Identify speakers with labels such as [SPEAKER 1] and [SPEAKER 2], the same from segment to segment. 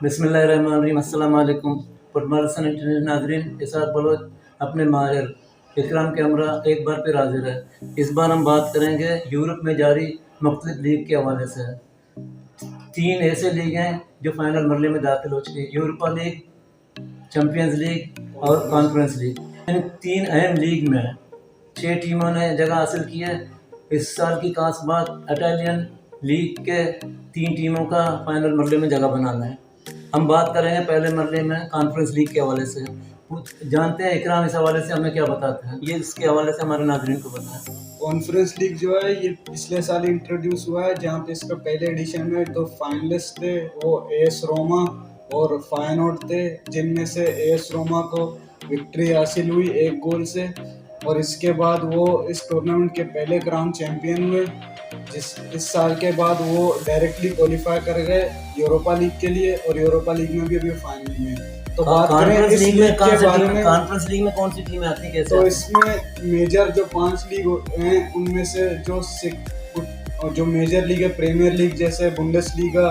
[SPEAKER 1] बिस्मिल्लाहिर्रहमानिर्रहीम। अस्सलाम वालेकुम। फुटबॉल इंटरनेशनल नाजरीन के साथ बलोच अपने माहिर इकराम कैमरा एक बार फिर हाजिर है। इस बार हम बात करेंगे यूरोप में जारी मुख्तलिफ लीग के हवाले से। तीन ऐसे लीग हैं जो फाइनल मरले में दाखिल हो चुकी है: यूरोपा लीग, चैंपियंस लीग और कॉन्फ्रेंस लीग। इन तीन अहम लीग में 6 टीमों ने जगह हासिल की है। इस साल की खास बात इटालियन लीग के 3 टीमों का फाइनल मरले में जगह बनाना है। हम बात करेंगे पहले मरले में कॉन्फ्रेंस लीग के हवाले से। जानते हैं इकराम इस हवाले से हमें क्या बताते हैं, ये इसके हवाले से हमारे नाज़रीन को बताएं।
[SPEAKER 2] कॉन्फ्रेंस लीग जो है ये पिछले साल इंट्रोड्यूस हुआ है, जहाँ पे इसका पहले एडिशन में 2 फाइनलिस्ट थे, वो एएस रोमा और फायनोर्ड थे, जिनमें से एएस रोमा को विक्ट्री हासिल हुई 1 गोल से। और इसके बाद वो इस टूर्नामेंट के पहले क्राउन चैंपियन हुए। इस साल के बाद वो डायरेक्टली क्वालिफाई कर गए यूरोपा लीग के लिए, और यूरोपा लीग में भी अभी फाइनल में। तो बात करें इस लीग के बारे में,
[SPEAKER 1] कॉन्फ्रेंस लीग में कौन सी टीमें आती हैं, कैसे?
[SPEAKER 2] तो इसमें मेजर जो 5 लीग हैं उनमें से जो मेजर लीग है, प्रीमियर लीग जैसे बुंडेसलीगा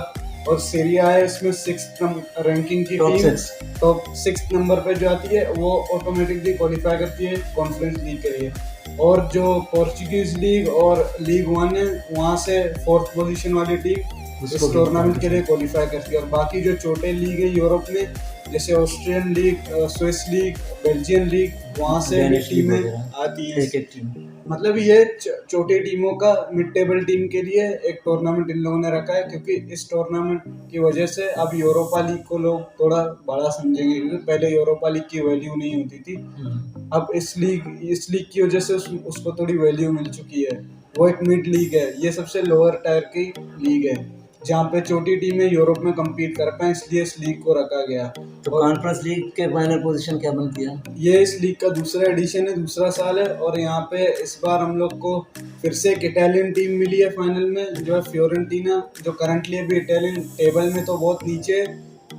[SPEAKER 2] और सीरिया है, इसमें 6th रैंकिंग की टीम टॉप 6th नंबर पे जो आती है वो ऑटोमेटिकली क्वालिफाई करती है कॉन्फ्रेंस लीग के लिए। और जो पोर्चुगीज लीग और लीग 1 है, वहाँ से 4th पोजीशन वाली टीम इस टूर्नामेंट के लिए क्वालिफाई करती है। और बाकी जो छोटे लीग है यूरोप में, जैसे Austrian league, Swiss league, Belgian league, वहाँ से भी टीमें आती हैं।
[SPEAKER 1] एक टीम,
[SPEAKER 2] मतलब ये छोटी टीमों का मिड टेबल टीम के लिए एक टूर्नामेंट इन लोगों ने रखा है, क्योंकि इस टूर्नामेंट की वजह से अब यूरोपा लीग को लोग थोड़ा बड़ा समझेंगे, क्योंकि पहले यूरोपा लीग की वैल्यू नहीं होती थी। अब इस लीग की वजह से उसको थोड़ी वैल्यू मिल चुकी है। वो एक मिड लीग है, ये सबसे लोअर टायर की लीग है, जहाँ पे छोटी टीमें यूरोप में compete कर पाएं, इसलिए इस लीग को रखा गया।
[SPEAKER 1] तो कॉन्फ्रेंस लीग के फाइनल पोजीशन क्या बनती है?
[SPEAKER 2] ये इस लीग का दूसरा एडिशन है, दूसरा साल है, और यहाँ पे इस बार हम लोग को फिर से एक इटालियन टीम मिली है फाइनल में, जो है फ्योरेंटीना, जो करंटली अभी इटालियन टेबल में तो बहुत नीचे है,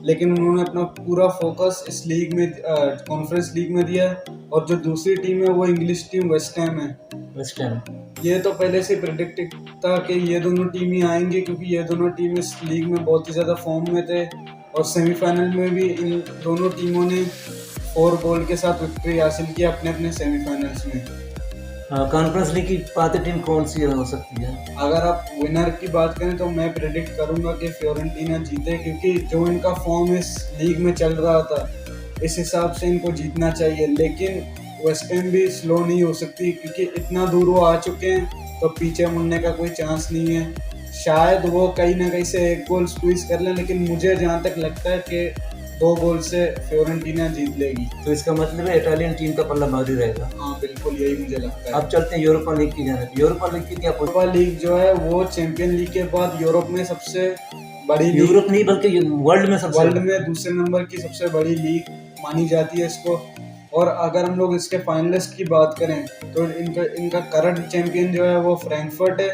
[SPEAKER 2] लेकिन उन्होंने अपना पूरा फोकस इस लीग में, कॉन्फ्रेंस लीग में दिया है। और जो दूसरी टीम है वो इंग्लिश टीम वेस्ट हैम है।
[SPEAKER 1] वेस्ट हैम,
[SPEAKER 2] ये तो पहले से प्रेडिक्ट था कि ये दोनों टीम ही आएंगी, क्योंकि ये दोनों टीम इस लीग में बहुत ही ज़्यादा फॉर्म में थे, और सेमीफाइनल में भी इन दोनों टीमों ने 4 गोल के साथ विक्ट्री हासिल की अपने अपने सेमीफाइनल्स में।
[SPEAKER 1] कॉन्फ्रेंस लीग की पाती टीम कौन सी हो सकती है?
[SPEAKER 2] अगर आप विनर की बात करें तो मैं प्रेडिक्ट करूंगा कि फ्योरेंटीना जीते, क्योंकि जो इनका फॉर्म इस लीग में चल रहा था, इस हिसाब से इनको जीतना चाहिए। लेकिन वेस्ट हैम भी स्लो नहीं हो सकती, क्योंकि इतना दूर वो आ चुके हैं, तो पीछे मुड़ने का कोई चांस नहीं है। शायद वो कहीं ना कहीं से 1 गोल स्क्वीज कर लें, लेकिन मुझे जहाँ तक लगता है कि 2 गोल से फ्योरेंटीना जीत लेगी।
[SPEAKER 1] तो इसका मतलब है इटालियन टीम का पल्ला भारी रहेगा।
[SPEAKER 2] हाँ बिल्कुल, यही मुझे लगता है।
[SPEAKER 1] अब चलते हैं यूरोपा लीग की जानिब। यूरोपा लीग की क्या?
[SPEAKER 2] यूरोपा लीग जो है वो चैंपियन लीग के बाद यूरोप में सबसे बड़ी,
[SPEAKER 1] यूरोप नहीं बल्कि वर्ल्ड में
[SPEAKER 2] दूसरे नंबर की सबसे बड़ी लीग मानी जाती है इसको। और अगर हम लोग इसके फाइनलिस्ट की बात करें तो इनका करंट चैंपियन जो है वो फ्रैंकफर्ट है,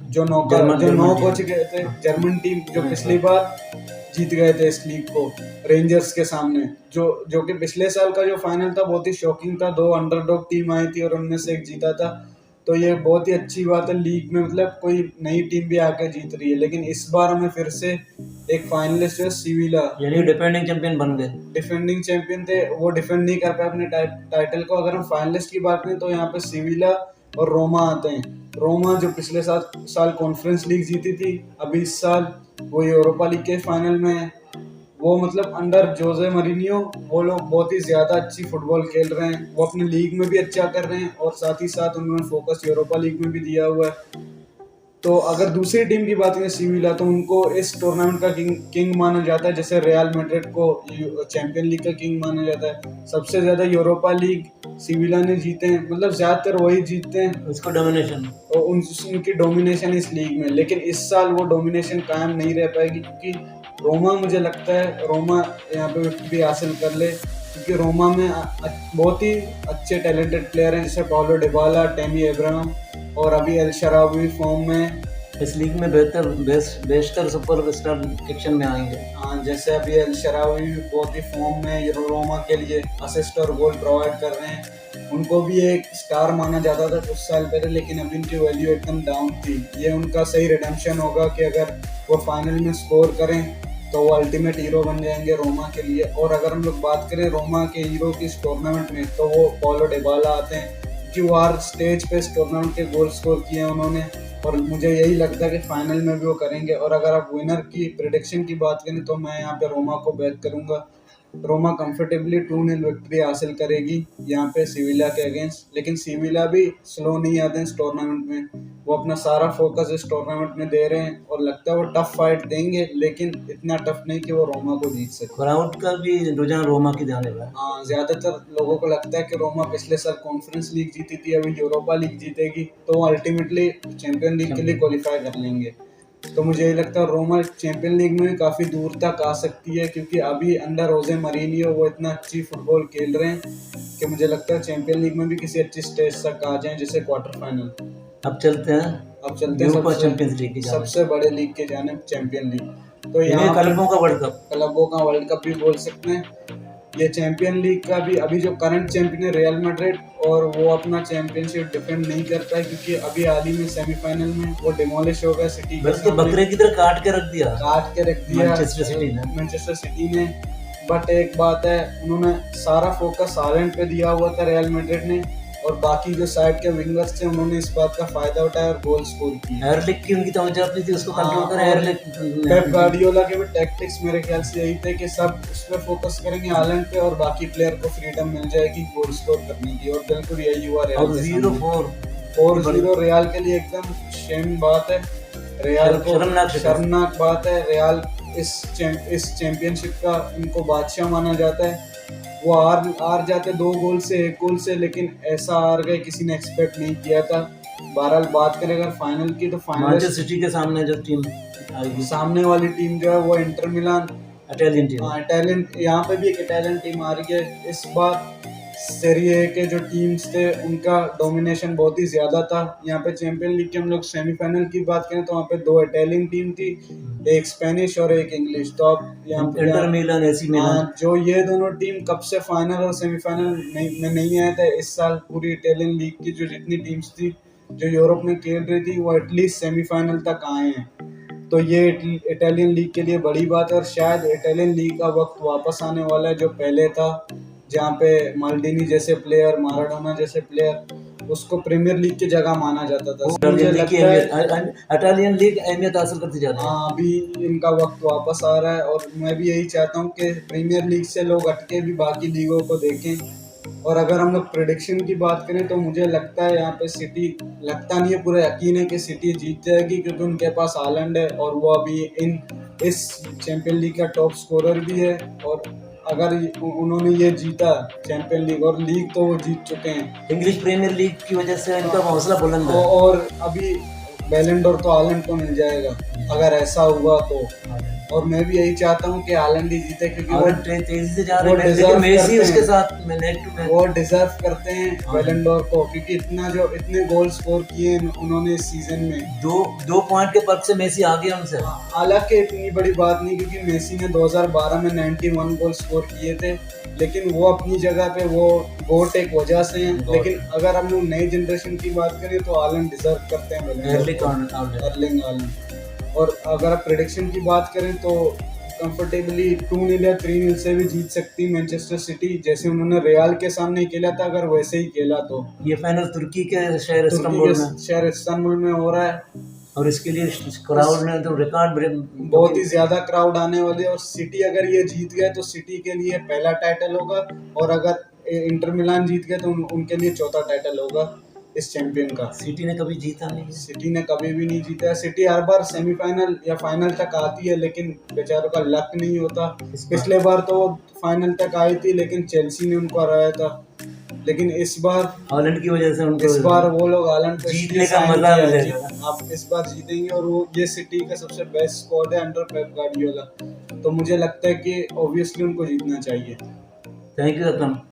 [SPEAKER 2] जो 9 हो चुके थे, जर्मन टीम, जो पिछली बार जीत गए थे इस लीग को रेंजर्स के सामने, जो कि पिछले साल का जो फाइनल था बहुत ही शॉकिंग था। 2 अंडरडॉग टीम आई थी और उनमें से एक जीता था। तो ये बहुत ही अच्छी बात है लीग में, मतलब कोई नई टीम भी आके जीत रही है। लेकिन इस बार हमें फिर से एक फाइनलिस्ट जो है सिविला,
[SPEAKER 1] यानी डिफेंडिंग चैंपियन बन गए।
[SPEAKER 2] डिफेंडिंग चैंपियन थे, वो डिफेंड नहीं कर पाए अपने टाइटल को। अगर हम फाइनलिस्ट की बात करें तो यहाँ पे सिविला और रोमा आते हैं। रोमा जो पिछले साल कॉन्फ्रेंस लीग जीती थी, अभी इस साल वो यूरोपा लीग के फाइनल में है। वो मतलब अंडर जोजे मरीनियो वो लोग बहुत ही ज़्यादा अच्छी फुटबॉल खेल रहे हैं, वो अपने लीग में भी अच्छा कर रहे हैं, और साथ ही साथ उन्होंने फोकस यूरोपा लीग में भी दिया हुआ है। तो अगर दूसरी टीम की बात करें सिविला, तो उनको इस टूर्नामेंट का किंग माना जाता है, जैसे रियल मैड्रिड को चैंपियन लीग का किंग माना जाता है। सबसे ज़्यादा यूरोपा लीग सिविला ने जीते हैं, मतलब ज़्यादातर वही जीतते हैं,
[SPEAKER 1] उसको डोमिनेशन
[SPEAKER 2] और उनकी डोमिनेशन इस लीग में। लेकिन इस साल वो डोमिनेशन कायम नहीं रह पाएगी, क्योंकि रोमा, मुझे लगता है रोमा यहाँ पे विक्ट्री हासिल कर ले, क्योंकि रोमा में बहुत ही अच्छे टैलेंटेड प्लेयर हैं, जैसे पाउलो डिबाला, टेमी एब्राहम, और अभी एल शराबी फॉर्म में।
[SPEAKER 1] इस लीग में बेशतर सुपर स्टार एक्शन में आएंगे।
[SPEAKER 2] हाँ, जैसे अभी एल शराबी भी बहुत ही फॉर्म में रोमा के लिए असिस्ट और गोल प्रोवाइड कर रहे हैं। उनको भी एक स्टार माना जाता था कुछ साल पहले, लेकिन अभी उनकी वैल्यू एकदम डाउन थी। ये उनका सही रिडेम्पशन होगा कि अगर वो फाइनल में स्कोर करें तो वो अल्टीमेट हीरो बन जाएंगे रोमा के लिए। और अगर हम लोग बात करें रोमा के हीरो की इस टूर्नामेंट में, तो वो पॉलो डिबाला आते हैं, क्योंकि वो हर स्टेज पे इस टूर्नामेंट के गोल स्कोर किए हैं उन्होंने, और मुझे यही लगता है कि फाइनल में भी वो करेंगे। और अगर आप विनर की प्रिडिक्शन की बात करें तो मैं यहाँ पे रोमा को बैक करूंगा। रोमा कंफर्टेबली 2-0 विक्ट्री हासिल करेगी यहाँ पे सिविला के अगेंस्ट। लेकिन सिविला भी स्लो नहीं आते इस टूर्नामेंट में, वो अपना सारा फोकस इस टूर्नामेंट में दे रहे हैं, और लगता है वो टफ फाइट देंगे, लेकिन इतना टफ नहीं कि वो रोमा को जीत सके।
[SPEAKER 1] क्राउड का भी रुझान रोमा की जाने वाला है।
[SPEAKER 2] हाँ, ज्यादातर लोगों को लगता है कि रोमा पिछले साल कॉन्फ्रेंस लीग जीती थी, अभी यूरोपा लीग जीतेगी, तो वो अल्टीमेटली चैंपियन लीग के लिए क्वालिफाई कर लेंगे। तो मुझे ये लगता है रोमा चैंपियन लीग में काफ़ी दूर तक आ सकती है, क्योंकि अभी अंडर रोजे मरीनियो वो इतना अच्छी फुटबॉल खेल रहे हैं कि मुझे लगता है चैंपियन लीग में भी किसी अच्छी स्टेज तक आ जाएं, जैसे क्वार्टर फाइनल।
[SPEAKER 1] अब चलते हैं
[SPEAKER 2] अब चलते हैं
[SPEAKER 1] यूरोपा चैंपियंस लीग की जाने।
[SPEAKER 2] सबसे बड़े लीग के जाने, चैंपियन लीग। तो
[SPEAKER 1] ये
[SPEAKER 2] यहाँ
[SPEAKER 1] क्लबों का वर्ल्ड कप,
[SPEAKER 2] क्लबों का वर्ल्ड कप भी बोल सकते हैं। ये चैंपियन लीग का भी अभी जो करंट चैंपियन है रियल मैड्रिड, और वो अपना चैंपियनशिप डिफेंड नहीं कर पाए, क्योंकि अभी हाल ही में सेमीफाइनल में वो डिमोलिश हो गया सिटी के
[SPEAKER 1] बल्कि
[SPEAKER 2] सामने।
[SPEAKER 1] बकरे की तरह काट के रख दिया
[SPEAKER 2] मैनचेस्टर सिटी ने। बट एक बात है, उन्होंने सारा फोकस हालैंड पे दिया हुआ था रियल मैड्रिड ने, और बाकी जो साइड के विंगर्स थे उन्होंने इस बात का फायदा उठाया और गोल स्कोर किया।
[SPEAKER 1] एयरलिक की उनकी तवज्जो अपनी थी, उसको कंट्रोल करें। एयरलिक
[SPEAKER 2] पेप गार्डियोला के भी टैक्टिक्स मेरे ख्याल से यही थे कि सब उस पर फोकस करेंगे हालैंड पे, और बाकी प्लेयर को फ्रीडम मिल जाएगी गोल स्कोर करने की, और बिल्कुल यही हुआ रियल
[SPEAKER 1] और
[SPEAKER 2] के
[SPEAKER 1] 0-4
[SPEAKER 2] रियल के लिए एकदम शेम बात है। रियल को शर्मनाक बात है। रियल इस चैंपियनशिप का इनको बादशाह माना जाता है। वो हार जाते 2 गोल से 1 गोल से, लेकिन ऐसा हार गए किसी ने एक्सपेक्ट नहीं किया था। बहरहाल बात करें अगर फाइनल की, तो फाइनल
[SPEAKER 1] सिटी के सामने जो टीम आएगी,
[SPEAKER 2] सामने वाली टीम जो है वो इंटर मिलान,
[SPEAKER 1] इटालियन टीम।
[SPEAKER 2] हाँ, इटालियन, यहाँ पे भी एक इटालियन टीम आ रही है इस बार। सीरी ए के जो टीम्स थे उनका डोमिनेशन बहुत ही ज्यादा था। यहाँ पे चैंपियन लीग के हम लोग सेमीफाइनल की बात करें तो वहाँ पे 2 इटालियन टीम थी, एक स्पेनिश और एक इंग्लिश। तो अब यहाँ पे
[SPEAKER 1] इंटर मिलान, एसी मिलान,
[SPEAKER 2] जो ये दोनों टीम कब से फाइनल और सेमीफाइनल में नहीं आए थे, इस साल पूरी इटालियन लीग की जो जितनी टीम्स थी जो यूरोप में खेल रही थी वो एटलीस्ट सेमीफाइनल तक आए हैं। तो ये इटालियन लीग के लिए बड़ी बात है, और शायद इटालियन लीग का वक्त वापस आने वाला है जो पहले था, जहाँ पे माल्डिनी जैसे प्लेयर, माराडोना जैसे प्लेयर, उसको प्रीमियर लीग की जगह माना जाता था।
[SPEAKER 1] मुझे लगता है इटालियन लीग अहमियत हासिल करती जा रही है।
[SPEAKER 2] हाँ, अभी इनका वक्त वापस आ रहा है, और मैं भी यही चाहता हूँ कि प्रीमियर लीग से लोग हटके भी बाकी लीगों को देखें। और अगर हम लोग प्रेडिक्शन की बात करें तो मुझे लगता है यहाँ पे सिटी, लगता नहीं है, पूरा यकीन है कि सिटी जीत जाएगी, क्योंकि उनके पास हालैंड है, और वो अभी इस चैंपियन लीग का टॉप स्कोरर भी है। और अगर उन्होंने ये जीता चैंपियन लीग और लीग, तो वो जीत चुके हैं।
[SPEAKER 1] इंग्लिश प्रीमियर लीग की वजह से इनका हौसला बुलंद है।
[SPEAKER 2] और अभी बैलन डोर तो हालैंड को मिल जाएगा अगर ऐसा हुआ तो। और मैं भी यही चाहता हूँ कि हालैंड ही जीते, क्योंकि वो
[SPEAKER 1] तेजी से जा रहे हैं, लेकिन मेसी उसके साथ
[SPEAKER 2] वो डिजर्व करते हैं बैलन डोर को, क्योंकि इतने गोल स्कोर किए उन्होंने इस सीजन में।
[SPEAKER 1] 2 पॉइंट के फर्क से मेसी आगे उनसे।
[SPEAKER 2] हालांकि इतनी बड़ी बात नहीं, क्योंकि मेसी ने 2012 में 91 गोल स्कोर किए थे, लेकिन वो अपनी जगह पे वो गोट एक वजह से हैं। लेकिन अगर हम लोग नई जनरेशन की बात करें तो हालैंड डिजर्व करते हैं, एर्लिंग हालैंड। और अगर आप प्रेडिक्शन की बात करें तो कंफर्टेबली 2-0 या 3-0 से भी जीत सकती मैनचेस्टर सिटी, जैसे उन्होंने रियल के सामने खेला था, अगर वैसे ही खेला तो।
[SPEAKER 1] ये फाइनल तुर्की के शहर इस्तांबुल
[SPEAKER 2] में हो रहा है,
[SPEAKER 1] और इसके लिए क्राउड ने तो रिकॉर्ड
[SPEAKER 2] बहुत ही ज्यादा क्राउड आने वाली है। और सिटी अगर ये जीत गए तो सिटी के लिए पहला टाइटल होगा, और अगर इंटर मिलान जीत गए तो उनके लिए चौथा टाइटल होगा इस चैंपियन का।
[SPEAKER 1] सिटी ने कभी जीता नहीं,
[SPEAKER 2] सिटी ने कभी भी नहीं जीता। सिटी हर बार सेमीफाइनल या फाइनल तक आती है, लेकिन बेचारों का लक नहीं होता। पिछले बार तो वो फाइनल तक आई थी, लेकिन चेल्सी ने उनको हराया था। लेकिन इस बार
[SPEAKER 1] हालैंड की वजह से उनको
[SPEAKER 2] इस बार वो लोग हालैंड को
[SPEAKER 1] जीतने का मजा मिलेगा।
[SPEAKER 2] आप इस बार जीतेंगे, और वो ये सिटी का सबसे बेस्ट स्क्वाड है अंडर पेप गार्डियोला। तो मुझे लगता है कि ऑब्वियसली उनको जीतना चाहिए।
[SPEAKER 1] Thank you Akram.